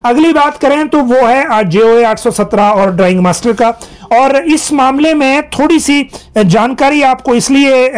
अगली बात करें तो वो है जेओए 817 और ड्राइंग मास्टर का। और इस मामले में थोड़ी सी जानकारी आपको इसलिए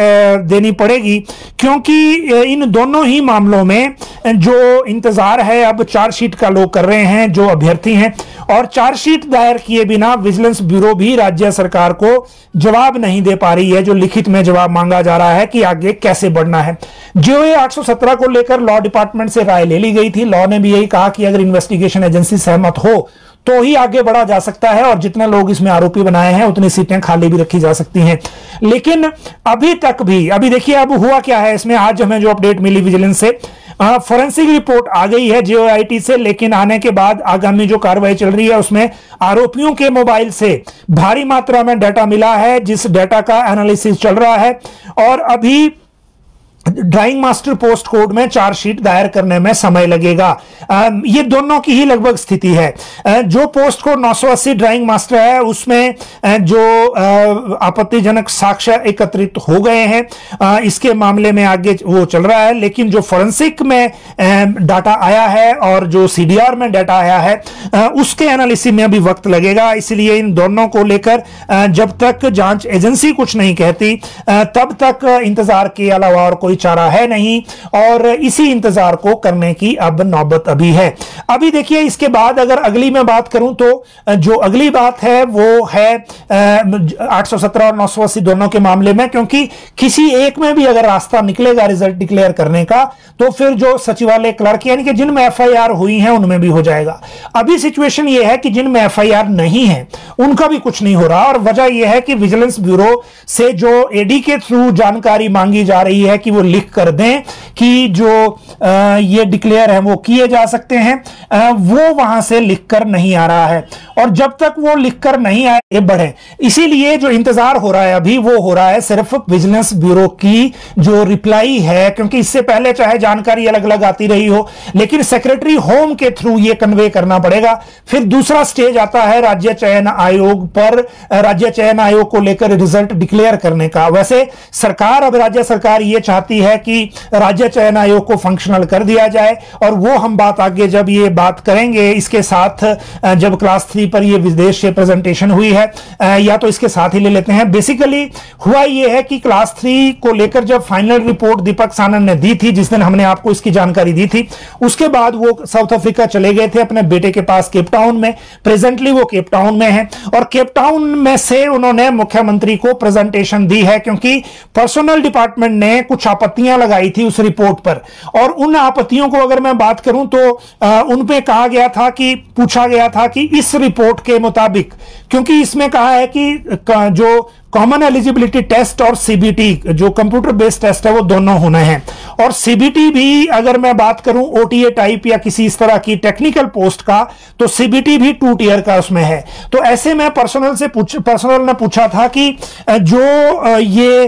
देनी पड़ेगी क्योंकि इन दोनों ही मामलों में जो इंतजार है अब चार्जशीट का लोग कर रहे हैं जो अभ्यर्थी हैं, और चार्जशीट दायर किए बिना विजिलेंस ब्यूरो भी राज्य सरकार को जवाब नहीं दे पा रही है। जो लिखित में जवाब मांगा जा रहा है कि आगे कैसे बढ़ना है। जेओए 817 को लेकर लॉ डिपार्टमेंट से राय ले ली गई थी। लॉ ने भी यही कहा कि अगर इन्वेस्टिगेशन एजेंसी सहमत हो तो ही आगे बढ़ा जा सकता है और जितने लोग इसमें आरोपी बनाए हैं उतनी सीटें खाली भी रखी जा सकती हैं। लेकिन अभी तक भी अभी देखिए अब हुआ क्या है इसमें। आज हमें जो अपडेट मिली विजिलेंस से, फोरेंसिक रिपोर्ट आ गई है जेओआईटी से, लेकिन आने के बाद आगामी जो कार्रवाई चल रही है उसमें आरोपियों के मोबाइल से भारी मात्रा में डाटा मिला है, जिस डाटा का एनालिसिस चल रहा है और अभी ड्राइंग मास्टर पोस्ट कोड में चार्जशीट दायर करने में समय लगेगा। ये दोनों की ही लगभग स्थिति है। जो पोस्ट कोड 980 ड्राइंग मास्टर है उसमें जो आपत्तिजनक साक्ष्य एकत्रित हो गए हैं, इसके मामले में आगे वो चल रहा है। लेकिन जो फोरेंसिक में डाटा आया है और जो सीडीआर में डाटा आया है उसके एनालिसिस में अभी वक्त लगेगा। इसलिए इन दोनों को लेकर जब तक जांच एजेंसी कुछ नहीं कहती तब तक इंतजार के अलावा और कोई चारा है नहीं, और इसी इंतजार को करने की अब नौबत अभी है। अभी देखिए इसके बाद अगर अगली मैं बात करूं तो जो अगली बात है वो है 817 और 980 दोनों के मामले में, क्योंकि किसी एक में भी अगर रास्ता निकलेगा रिजल्ट डिक्लेयर करने का तो फिर जो सचिवालय क्लर्क यानी कि जिनमें एफआईआर हुई है उनमें भी हो जाएगा। अभी सिचुएशन यह है कि जिनमें एफआईआर नहीं है उनका भी कुछ नहीं हो रहा, और वजह यह है कि विजिलेंस ब्यूरो से जो एडी के थ्रू जानकारी मांगी जा रही है कि वो लिख कर दें कि जो ये डिक्लेयर है वो किए जा सकते हैं, वो वहां से लिखकर नहीं आ रहा है। और जब तक वो लिखकर नहीं आए बढ़े, इसीलिए जो इंतजार हो रहा है अभी वो हो रहा है सिर्फ विजिलेंस ब्यूरो की जो रिप्लाई है, क्योंकि इससे पहले चाहे जानकारी अलग अलग आती रही हो लेकिन सेक्रेटरी होम के थ्रू ये कन्वे करना पड़ेगा। फिर दूसरा स्टेज आता है राज्य चयन आयोग पर, राज्य चयन आयोग को लेकर रिजल्ट डिक्लेयर करने का। वैसे सरकार अब राज्य सरकार ये चाहती है कि राज्य चयन आयोग को फंक्शनल कर दिया जाए, और वो हम बात आगे जब ये बात करेंगे इसके साथ जब क्लास 3 पर ये विदेश से प्रेजेंटेशन हुई है या तो इसके साथ ही ले लेते हैं। बेसिकली हुआ ये है कि क्लास 3 को लेकर जब फाइनल रिपोर्ट दीपक सानन ने दी थी, जिस दिन हमने आपको इसकी जानकारी दी थी, उसके बाद वो साउथ अफ्रीका चले गए थे अपने बेटे के पास केप टाउन में। प्रेजेंटली वो केप टाउन में है और केप टाउन में से उन्होंने मुख्यमंत्री को प्रेजेंटेशन दी है, क्योंकि पर्सनल डिपार्टमेंट ने कुछ आपत्तियां लगाई थी उस रिपोर्ट पर। और उन आपत्तियों को अगर मैं बात करूं तो उन पे कहा गया था कि पूछा गया था कि इस रिपोर्ट के मुताबिक, क्योंकि इसमें कहा है कि जो कॉमन एलिजिबिलिटी टेस्ट और सीबीटी जो कंप्यूटर बेस्ड टेस्ट है वो दोनों होने हैं, और सीबीटी भी अगर मैं बात करूं ओटीए टाइप या किसी इस तरह की टेक्निकल पोस्ट का तो सीबीटी भी 2 टियर का उसमें है। तो ऐसे में पर्सनल ने पूछा था कि जो ये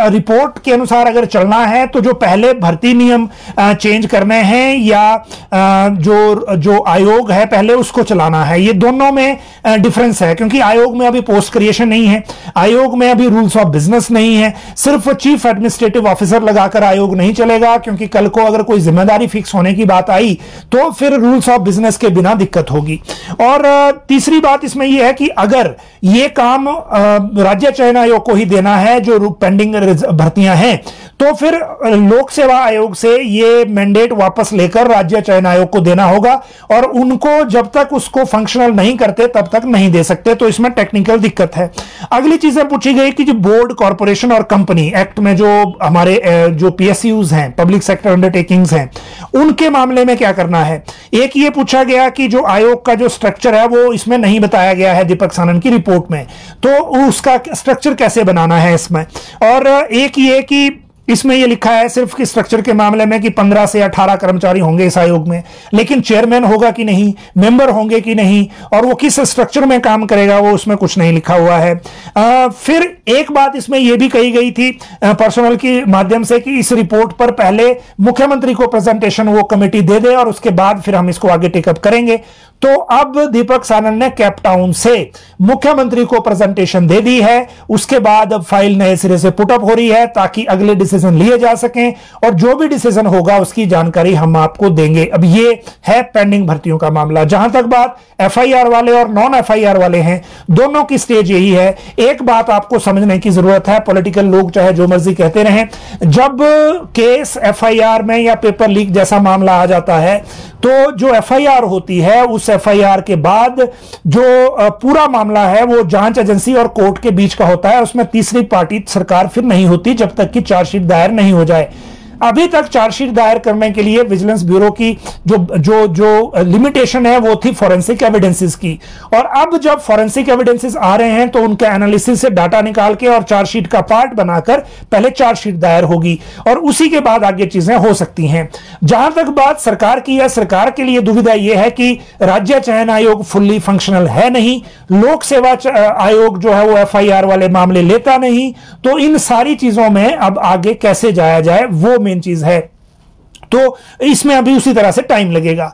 रिपोर्ट के अनुसार अगर चलना है तो जो पहले भर्ती नियम चेंज करने हैं या जो आयोग है पहले उसको चलाना है। ये दोनों में डिफरेंस है, क्योंकि आयोग में अभी पोस्ट क्रिएशन नहीं है, आयोग में अभी रूल्स ऑफ बिजनेस नहीं है। सिर्फ चीफ एडमिनिस्ट्रेटिव ऑफिसर लगाकर आयोग नहीं चलेगा, क्योंकि कल को अगर कोई जिम्मेदारी फिक्स होने की बात आई तो फिर रूल्स ऑफ बिजनेस के बिना दिक्कत होगी। और तीसरी बात इसमें यह है कि अगर यह काम राज्य चयन आयोग को ही देना है जो पेंडिंग भर्तियां हैं, तो फिर लोक सेवा आयोग से यह मैंडेट वापस लेकर राज्य चयन आयोग को देना होगा, और उनको जब तक उसको फंक्शनल नहीं करते तब तक नहीं दे सकते। तो इसमें टेक्निकल दिक्कत है। अगली चीजें पूछी गई कि जो बोर्ड, कॉर्पोरेशन और कंपनी एक्ट में जो हमारे जो पीएसयूज हैं, पब्लिक सेक्टर अंडरटेकिंग्स हैं, उनके मामले में क्या करना है। एक ये पूछा गया कि जो आयोग का जो स्ट्रक्चर है वो इसमें नहीं बताया गया है दीपक सानन की रिपोर्ट में, तो उसका स्ट्रक्चर कैसे बनाना है इसमें। और एक ये कि इसमें यह लिखा है सिर्फ कि स्ट्रक्चर के मामले में कि 15 से 18 कर्मचारी होंगे इस आयोग में, लेकिन चेयरमैन होगा कि नहीं, मेंबर होंगे कि नहीं, और वो किस स्ट्रक्चर में काम करेगा वो उसमें कुछ नहीं लिखा हुआ है। फिर एक बात इसमें यह भी कही गई थी पर्सनल के माध्यम से कि इस रिपोर्ट पर पहले मुख्यमंत्री को प्रेजेंटेशन वो कमेटी दे दे और उसके बाद फिर हम इसको आगे टेकअप करेंगे। तो अब दीपक सानन ने केप टाउन से मुख्यमंत्री को प्रेजेंटेशन दे दी है, उसके बाद अब फाइल नए सिरे से पुटअप हो रही है ताकि अगले डिसीजन लिए जा सकें, और जो भी डिसीजन होगा उसकी जानकारी हम आपको देंगे। अब ये है पेंडिंग भर्तियों का मामला। जहां तक बात एफआईआर वाले और नॉन एफआईआर वाले हैं, दोनों की स्टेज यही है। एक बात आपको समझने की जरूरत है, पॉलिटिकल लोग चाहे जो मर्जी कहते रहें, जब केस एफआईआर में या पेपर लीक जैसा मामला आ जाता है तो जो एफआईआर होती है, उस एफआईआर के बाद जो पूरा मामला है वो जांच एजेंसी और कोर्ट के बीच का होता है। उसमें तीसरी पार्टी सरकार फिर नहीं होती जब तक कि चार्जशीट दायर नहीं हो जाए। अभी तक चार्जशीट दायर करने के लिए विजिलेंस ब्यूरो की जो लिमिटेशन है वो थी फॉरेंसिक एविडेंसेस की, और अब जब फॉरेंसिक एविडेंसेस आ रहे हैं तो उनके एनालिसिस से डाटा निकाल के और चार्जशीट का पार्ट बनाकर पहले चार्जशीट दायर होगी और उसी के बाद आगे चीजें हो सकती हैं। जहां तक बात सरकार की है, सरकार के लिए दुविधा यह है कि राज्य चयन आयोग फुल्ली फंक्शनल है नहीं, लोक सेवा आयोग जो है वो एफआईआर वाले मामले लेता नहीं, तो इन सारी चीजों में अब आगे कैसे जाया जाए वो मेन चीज है। तो इसमें अभी उसी तरह से टाइम लगेगा।